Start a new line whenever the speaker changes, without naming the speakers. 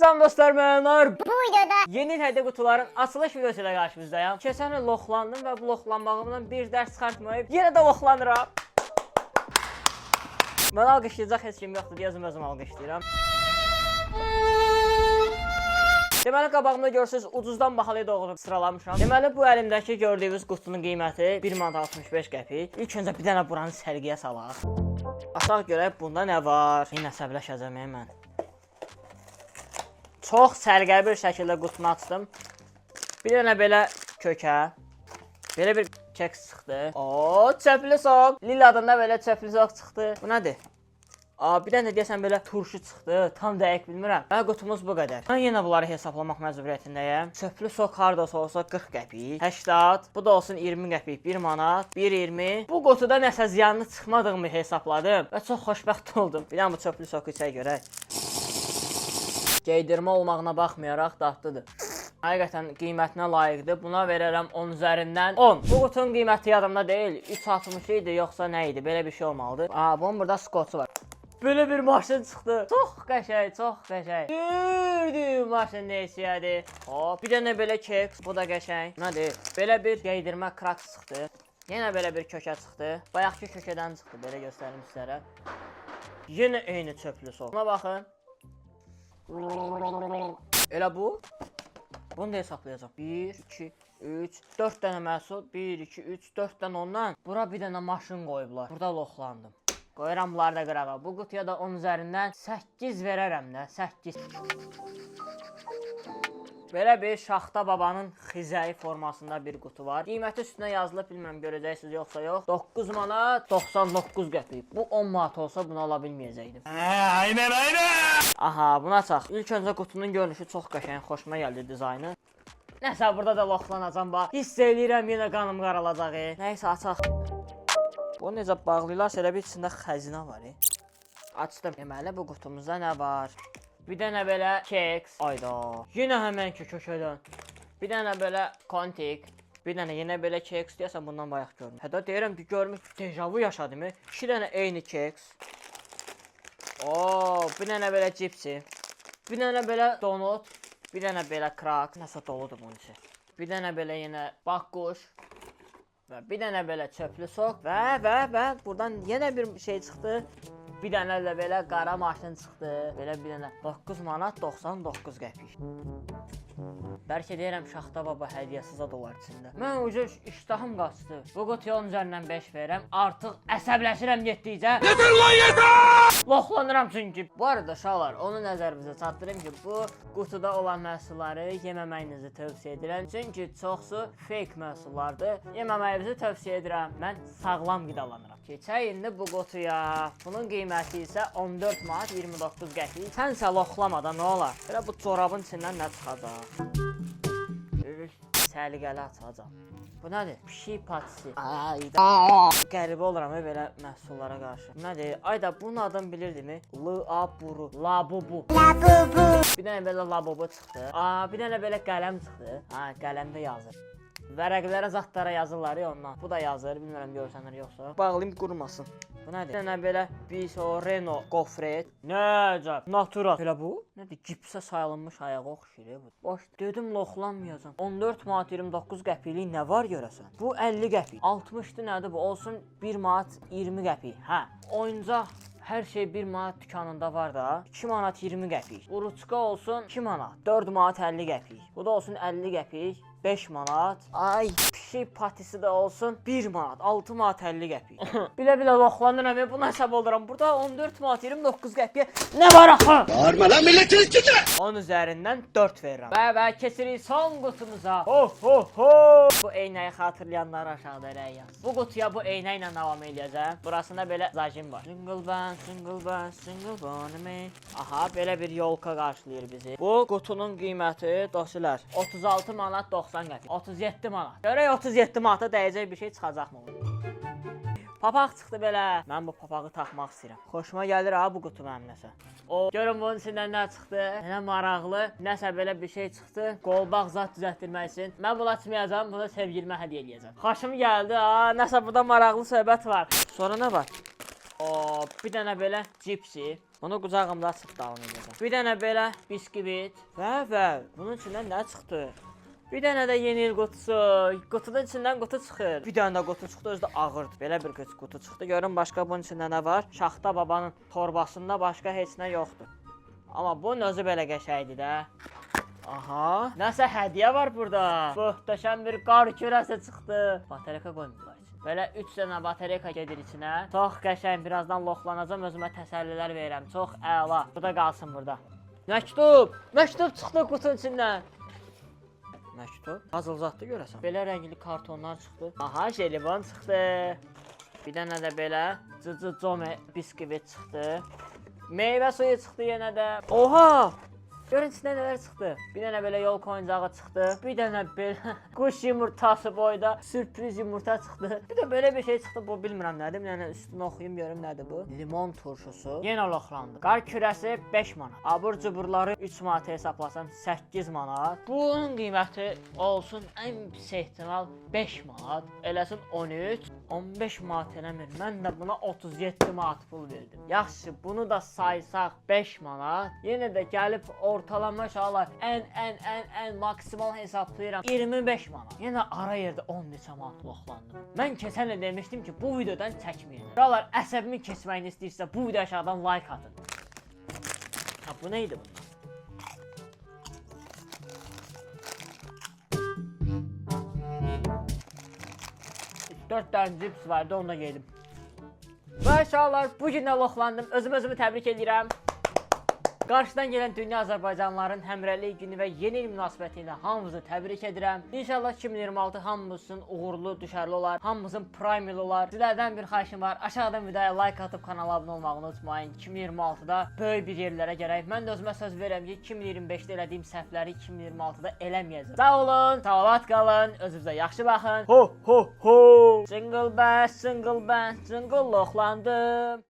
Salam dostlar, mənlər.
Bu videoda
Yeni il hədiyyə qutuların açılış videosu ilə qarşınızdayım. Keçən il loxlandım və bu loxlanmağımdan bir dərs çıxartmayıb yenə də loxlanıram. Mən alqışlayacaq heç kim yoxdur deyə özüm alqışlayıram. Deməli qabağımda görürsünüz ucuzdan bahalıya doğru sıralamışam. Deməli bu əlimdəki gördüyünüz qutunun qiyməti 1 manat 65 qəpik. İlk öncə bir dənə buranı sərgiyə salaq. Açaq görək bunda nə var. Yenə əsəbləşəcəm mən. Çox sərgəli bir şəkildə qutunu açdım. Bir dənə belə kökə. Belə bir keks çıxdı. Oo, çöplü sok. Lil adında belə çöplü sok çıxdı. Bu nədir? Bir dənə deyəsən belə turşu çıxdı. Tam dəqiq bilmirəm. Qutumuz bu qədər. Mən yenə bunları hesablamaq məcburiyyətindəyəm. Çöplü sok hardasa olsa 40 qəpik, 80, bu da olsun 20 qəpik, 1 manat, 1.20. Bu qutuda nəsə ziyanlı çıxmadığımı hesabladım və çox xoşbəxt oldum. Bir dənə bu çöplü soku içək görək. Geydirmə olmağına baxmayaraq dadlıdır. Həqiqətən qiymətinə layiqdir. Buna verərəm 10 üzərindən 10. Bu qutunun qiyməti yadımda deyil. 3.60 idi yoxsa nə idi? Belə bir şey olmalıdır. Bunun burada skotu var. Belə bir maşın çıxdı. Çox qəşəng, çox qəşəng. Gördüm maşın neçəyədir. Hop, bir dənə belə keks, bu da qəşəng. Nədir? Belə bir geydirmə kraks çıxdı. Yenə belə bir kökə çıxdı. Bayaqki kökədən çıxdı. Belə göstərim sizlərə. Yenə eyni çöplü sok. Buna baxın. Elə bu. Bunu da hesablayacağım. 1, 2, 3, 4 dənə məhsul. 1, 2, 3, 4 dənə ondan. Bura bir dənə maşın qoyublar. Burada loxlandım. Qoyuram bunları da qırağa. Bu qutuya da 10 üzərindən 8 verərəm də. 8. Belə bir Şaxta babanın xizəyi formasında bir qutu var. Qiyməti üstünə yazılıb, bilməm görəcəksiniz yoxsa yox. 9 manat 99 qəpik. Bu 10 manat olsa bunu ala bilməyəcəkdim. Aynen. Aha, buna açaq. İlk öncə qutunun görünüşü çox qəşəng, xoşuma gəldi dizaynı. Nəsə burada da loxlanacam bax. Hiss eləyirəm yenə qanım qaralacaq. Nəysə açaq. Bu necə bağlayırlarsa elə bir içində xəzinə var. Açdım. Deməli bu qutumuzda nə var? Bir dənə belə keks. Ayda. Yenə həmənki kökədən. Bir dənə belə kontik. Bir dənə yenə belə keks. Deyəsən bundan bayaq görmüşəm. Hətta deyirəm ki, görmüş dejavu yaşadım. 2 dənə eyni keks. Bir dənə belə cipsi. Bir dənə belə donut. Bir dənə belə krak. Nəsə doludur bunun içi. Bir dənə belə yenə bakquş. Və bir dənə belə çöplü sok və buradan yenə bir şey çıxdı. Bir dənə də belə qara maşın çıxdı. Belə bir dənə 9 manat 99 qəpik. Bəlkə deyirəm Şaxta baba hədiyyəsi zad olar içində. Mən uca iştahım qaçdı. Bu qutuya 10 üzərindən 5 verirəm. Artıq əsəbləşirəm getdikcə. Yeter lan yeter! Loxlanıram çünki. Bu arada uşaqlar, onu nəzərinizə çatdırım ki, bu qutuda olan məhsulları yeməməyinizi tövsiyə edirəm. Çünki çoxsu fake məhsullardır. Yeməməyinizi tövsiyə edirəm. Mən sağlam qidalanıram. Keçək indi bu qutuya. Bunun qiyməti isə 14 manat 29 qəpik. Sənsə loxlamadan nə olar? Belə bu corabın içindən nə çıxacaq? Səliqəli açacaq. Bu nədir? Pişik patisi. Qəribə oluram belə məhsullara qarşı. Nədir? Ayda bunun adını bilirdimi? L-A-B-U-R. Labubu. Bir dənə belə labubu çıxdı. Bir dənə belə qələm çıxdı. Qələmdə yazır. Vərəqlərə, zadlara yazırlar ya ondan. Bu da yazır, bilmirəm görsənlər yoxsa. Bağlayım qurumasın. Bu nədir? Bir dənə belə Bisoreno gofret. Nəcəb? Natural. Elə bu? Nədir? Gipsə sayılmış ayağı oxşayır bu. Boş. Dedim loxlanmayacam. 14 manat 29 qəpiklik nə var görəsən? Bu 50 qəpik. 60-dır nədir bu? Olsun 1 manat 20 qəpik. Oyuncaq. Hər şey 1 manat dükanında var da. 2 manat 20 qəpik. Uruçka olsun 2 manat. 4 manat 50 qəpik. Bu da olsun 50 qəpik. 5 manat. Pişik patisi də olsun 1 manat. 6 manat 50 qəpik. Bilə-bilə loxlanıram. Bu hesab oluram. Burada 14 manat 29 qəpiyə nə var axı? Bağırma lan milletin içində. 10 üzərindən 4 verirəm. Və keçirik son qutumuza. Bu eynəyi xatırlayanlar aşağıda rəy yaz. Bu qutuya bu eynəklə davam eləyəcəm. Burasında belə zajim var. Single band me. Aha, belə bir yolka qarşılayır bizi. Bu qutunun qiyməti dostlar 36 manat 90 qəpik. 37 manat. Görək 37 manata dəyəcək bir şey çıxacaqmı? Papaq çıxdı belə. Mən bu papağı taxmaq istəyirəm. Xoşuma gəlir ha bu qutu mənim nəsə. Görün bunun içindən nə çıxdı? Nə maraqlı, nəsə belə bir şey çıxdı. Qolbaq zat düzəltdirmək üçün. Mən bunu açmayacağam, bunu sevgilimə hədiyyə eləyəcəm. Xoşum gəldi ha. Nəsə burada maraqlı söhbət var. Sonra nə var? Bir dənə belə cipsi. Bunu qucağımda açıb davam edəcəm. Bir dənə belə biskvit və bunun içindən nə çıxdı? Bir dənə də yeni il qutusu. Qutunun içindən qutu çıxır. Bir dənə də qutu çıxdı, özü də ağırdır. Belə bir qutu çıxdı. Görün başqa bunun içində nə var? Şaxta babanın torbasında başqa heç nə yoxdur. Amma bunun özü belə qəşəngdir də. Aha, nəsə hədiyyə var burada. Möhtəşəm bir qar kürəsi çıxdı. Batareyka qoymurlar içinə. Belə 3 dənə batareyka gedir içinə. Çox qəşəng, birazdan loxlanacağam, özümə təsəllilər verirəm. Çox əla. Bu da qalsın burada. Məktub! Məktub çıxdı qutunun içindən. Məktub? Yazılacaqdı görəsən. Belə rəngli kartonlar çıxdı. Aha, jelibon çıxdı. Bir dənə də belə cıcıcome biskvit çıxdı. Meyvə suyu çıxdı yenə də. Oha! Görün içindən nələr çıxdı. Bir dənə belə yol oyuncağı çıxdı. Bir dənə belə quş yumurtası boyda sürpriz yumurta çıxdı. Bir də belə bir şey çıxdı. Bu bilmirəm nədir. Bir dənə üstünü oxuyum görüm nədir bu. Limon turşusu. Yenə loxlandı. Qar kürəsi 5 manat. Abur cuburları 3 manata hesablasam 8 manat. Bunun qiyməti olsun ən pis ehtimal 5 manat. Eləsin 13, 15 manat eləmir. Mən də buna 37 manat pul verdim. Yaxşı, bunu da saysaq 5 manat. Yenə də gəlib ortalama şahlar ən maksimal hesablayıram 25 manat. Yenə ara yerdə 10 neçə manat loxlandım. Mən keçən il demişdim ki, bu videodan çəkməyin. Buralar əsəbimi keçməyini istəyirsə bu video aşağıdan like atın. Ha, bu neydi bu? 4 dənə cips vardı, onu da yedim. Və uşaqlar, bugün də loxlandım. Özümü təbrik edirəm. Qarşıdan gələn dünya Azərbaycanlıların həmrəylik günü və yeni il münasibəti ilə hamınızı təbrik edirəm. İnşallah 2026 hamımızın uğurlu, düşərli olar, hamımızın prime il olar. Sizlərdən bir xahişim var, aşağıdan videoya like atıb kanala abunə olmağı unutmayın. 2026-da böyük bir yerlərə gərək. Mən də özümə söz verirəm ki, 2025-də elədiyim səhvləri 2026-da eləməyəcəm. Sağ olun, salavat qalın, özünüzə yaxşı baxın. Ho ho ho! Jingle bells, jingle bells, jingle loxlandım.